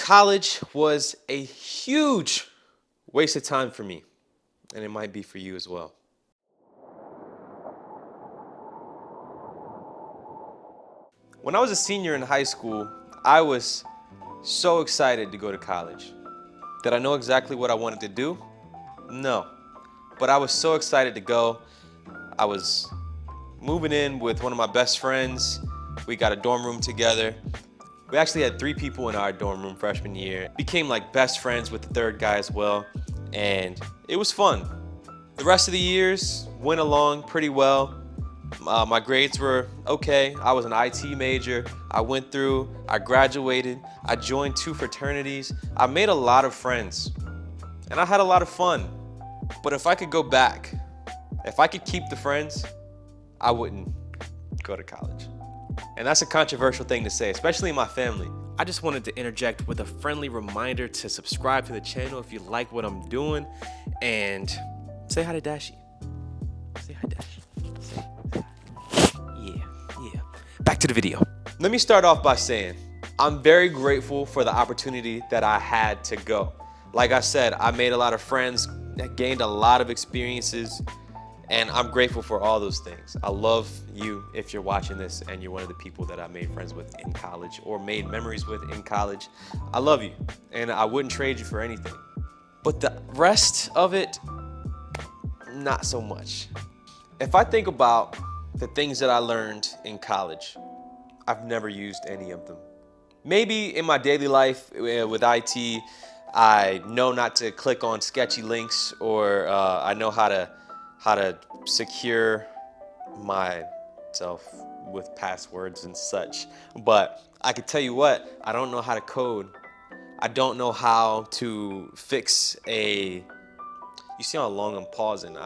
College was a huge waste of time for me, and it might be for you as well. When I was a senior in high school, I was so excited to go to college. Did I know exactly what I wanted to do? No. But I was so excited to go. I was moving in with one of my best friends. We got a dorm room together. We actually had 3 people in our dorm room freshman year. Became like best friends with the third guy as well. And it was fun. The rest of the years went along pretty well. My grades were okay. I was an IT major. I went through, I graduated, I joined 2 fraternities. I made a lot of friends and I had a lot of fun. But if I could go back, if I could keep the friends, I wouldn't go to college. And that's a controversial thing to say, especially in my family. I just wanted to interject with a friendly reminder to subscribe to the channel if you like what I'm doing, and say hi to Dashi. Say hi, Dashi. Say hi. Yeah. Back to the video. Let me start off by saying I'm very grateful for the opportunity that I had to go. Like I said, I made a lot of friends, gained a lot of experiences, and I'm grateful for all those things. I love you if you're watching this and you're one of the people that I made friends with in college or made memories with in college. I love you and I wouldn't trade you for anything. But the rest of it, not so much. If I think about the things that I learned in college, I've never used any of them. Maybe in my daily life with IT, I know not to click on sketchy links, or I know how to secure myself with passwords and such. But I can tell you what, I don't know how to code. I don't know how to fix you see how long I'm pausing.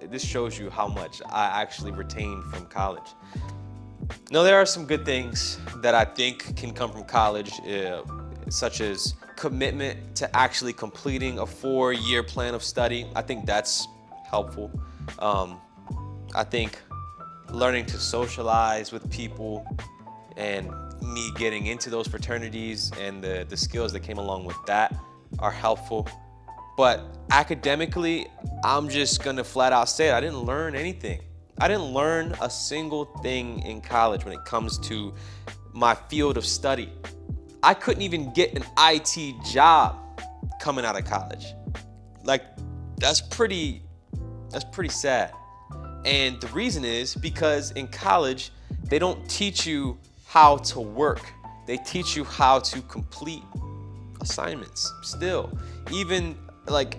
This shows you how much I actually retained from college. No, there are some good things that I think can come from college, such as commitment to actually completing a 4-year plan of study. I think that's helpful. I think learning to socialize with people and me getting into those fraternities and the skills that came along with that are helpful. But academically, I'm just gonna flat out say it, I didn't learn anything. I didn't learn a single thing in college when it comes to my field of study. I couldn't even get an IT job coming out of college. Like, that's pretty sad. And the reason is because in college, they don't teach you how to work. They teach you how to complete assignments still. Even like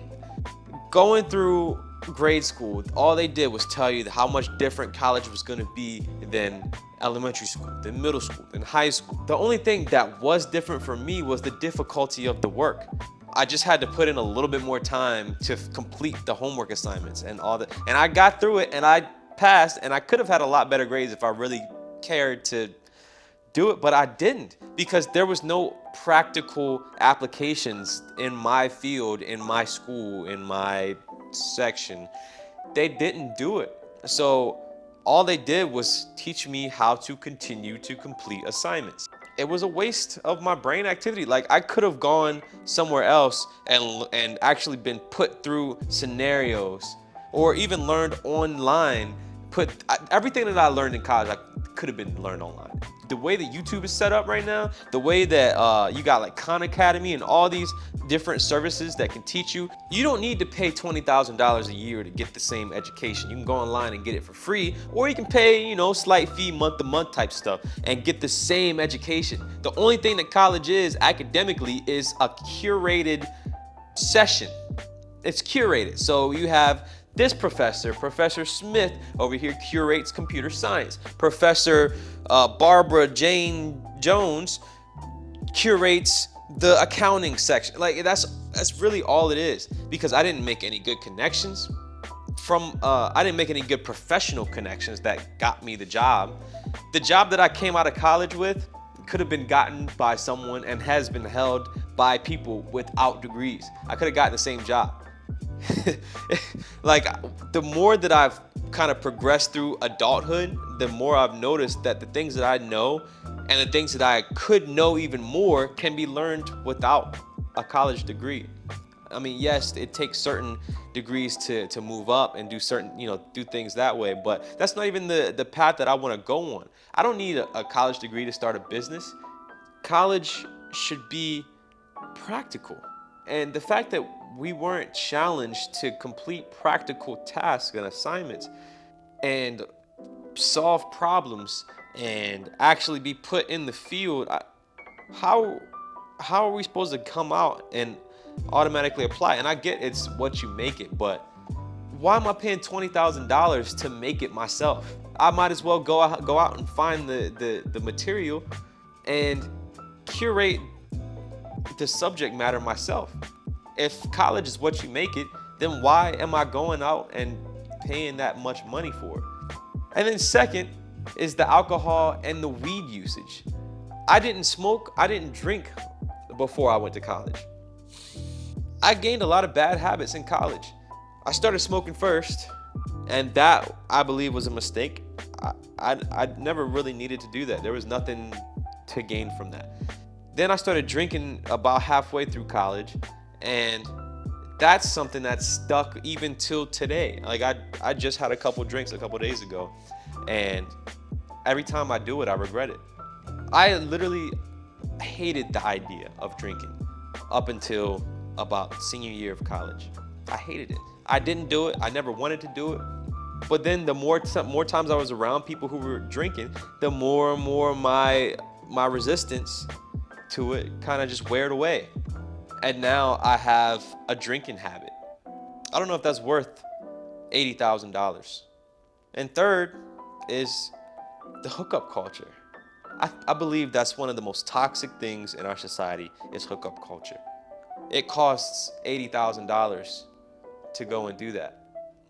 going through grade school, all they did was tell you how much different college was gonna be than elementary school, than middle school, than high school. The only thing that was different for me was the difficulty of the work. I just had to put in a little bit more time to complete the homework assignments and all that. And I got through it and I passed, and I could have had a lot better grades if I really cared to do it, but I didn't, because there was no practical applications in my field, in my school, in my section. They didn't do it. So all they did was teach me how to continue to complete assignments. It was a waste of my brain activity. Like, I could have gone somewhere else and actually been put through scenarios, or even learned online. Everything that I learned in college, I could have been learned online. The way that YouTube is set up right now, the way that you got like Khan Academy and all these different services that can teach you, you don't need to pay $20,000 a year to get the same education. You can go online and get it for free, or you can pay, slight fee month to month type stuff and get the same education. The only thing that college is academically is a curated session. It's curated. So you have this professor, Professor Smith, over here curates computer science. Professor Barbara Jane Jones curates the accounting section. Like, that's really all it is, because I didn't make any good connections I didn't make any good professional connections that got me the job. The job that I came out of college with could have been gotten by someone and has been held by people without degrees. I could have gotten the same job. Like, the more that I've kind of progressed through adulthood, the more I've noticed that the things that I know And the things that I could know even more can be learned without a college degree. I mean, yes, it takes certain degrees to move up and do certain, do things that way, but that's not even the path that I want to go on. I don't need a college degree to start a business. College should be practical. And the fact that we weren't challenged to complete practical tasks and assignments and solve problems and actually be put in the field, how how are we supposed to come out and automatically apply? And I get it's what you make it, but why am I paying $20,000 to make it myself? I might as well go out and find the material and curate the subject matter myself. If college is what you make it, then why am I going out and paying that much money for it? And then second is the alcohol and the weed usage. I didn't smoke, I didn't drink before I went to college. I gained a lot of bad habits in college. I started smoking first, and that I believe was a mistake. I never really needed to do that. There was nothing to gain from that. Then I started drinking about halfway through college, and that's something that stuck even till today. Like I just had a couple drinks a couple days ago, and every time I do it, I regret it. I literally hated the idea of drinking up until about senior year of college. I hated it. I didn't do it. I never wanted to do it. But then the more times I was around people who were drinking, the more and more my resistance to it kind of just weared away. And now I have a drinking habit. I don't know if that's worth $80,000. And third is the hookup culture. I believe that's one of the most toxic things in our society is hookup culture. It costs $80,000 to go and do that.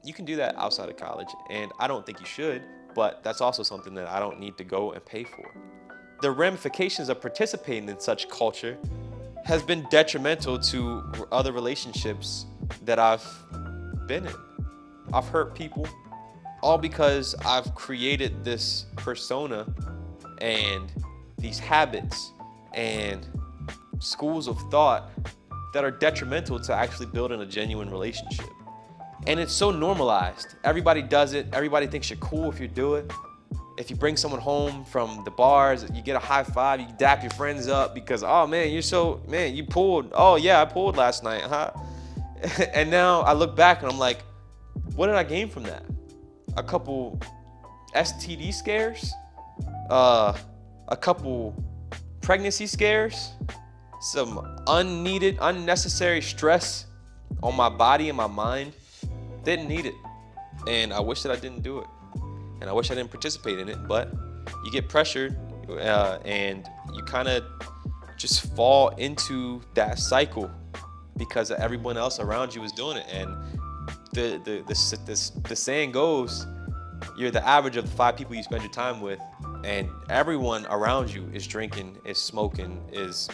You can do that outside of college, and I don't think you should, but that's also something that I don't need to go and pay for. The ramifications of participating in such culture has been detrimental to other relationships that I've been in. I've hurt people, all because I've created this persona and these habits and schools of thought that are detrimental to actually building a genuine relationship. And it's so normalized. Everybody does it. Everybody thinks you're cool if you do it. If you bring someone home from the bars, you get a high five, you dap your friends up because, oh man, you pulled. Oh yeah, I pulled last night, huh? And now I look back and I'm like, what did I gain from that? A couple STD scares? A couple pregnancy scares? Some unneeded, unnecessary stress on my body and my mind? Didn't need it. And I wish that I didn't do it. And I wish I didn't participate in it, but you get pressured and you kind of just fall into that cycle because everyone else around you is doing it. And the saying goes, you're the average of the 5 people you spend your time with, and everyone around you is drinking, is smoking, is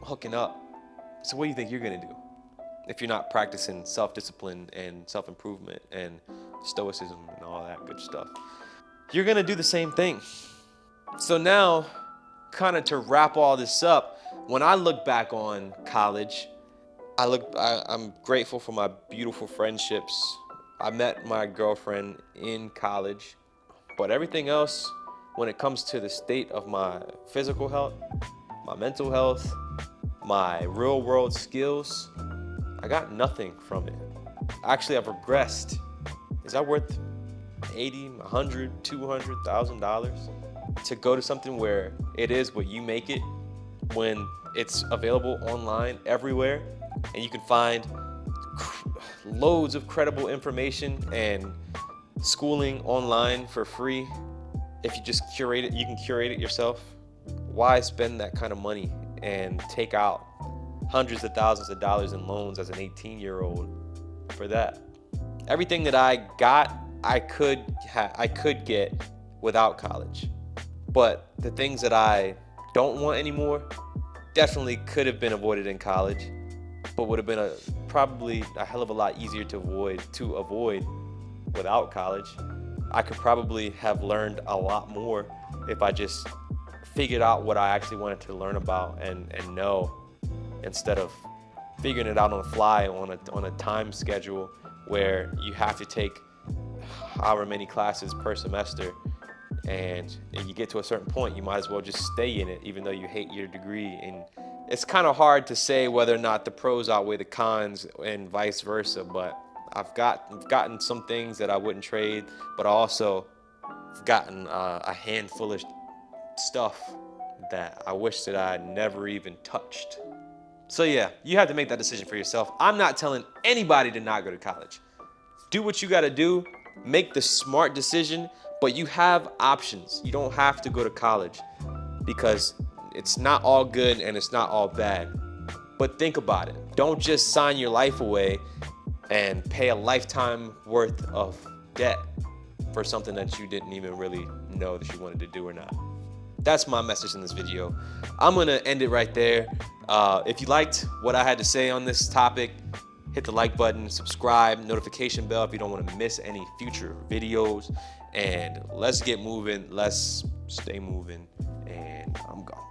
hooking up. So what do you think you're gonna do if you're not practicing self-discipline and self-improvement and stoicism and all that good stuff? You're gonna do the same thing. So now, kind of to wrap all this up, when I look back on college, I'm grateful for my beautiful friendships. I met my girlfriend in college, but everything else, when it comes to the state of my physical health, my mental health, my real world skills, I got nothing from it. Actually, I've regressed. Is that worth $80, $100, $200,000 to go to something where it is what you make it, when it's available online everywhere and you can find loads of credible information and schooling online for free? If you just curate it, you can curate it yourself. Why spend that kind of money and take out hundreds of thousands of dollars in loans as an 18-year-old for that? Everything that I got, I could get without college. But the things that I don't want anymore definitely could have been avoided in college, but would have been probably a hell of a lot easier to avoid without college. I could probably have learned a lot more if I just figured out what I actually wanted to learn about and know, instead of figuring it out on the fly on a time schedule where you have to take however many classes per semester, and if you get to a certain point, you might as well just stay in it even though you hate your degree. And it's kind of hard to say whether or not the pros outweigh the cons and vice versa, but I've gotten some things that I wouldn't trade, but I also have gotten a handful of stuff that I wish that I never even touched. So yeah, you have to make that decision for yourself. I'm not telling anybody to not go to college. Do what you gotta do, make the smart decision, but you have options. You don't have to go to college because it's not all good and it's not all bad. But think about it. Don't just sign your life away and pay a lifetime worth of debt for something that you didn't even really know that you wanted to do or not. That's my message in this video. I'm gonna end it right there. If you liked what I had to say on this topic, hit the like button, subscribe, notification bell if you don't want to miss any future videos. And let's get moving, let's stay moving, and I'm gone.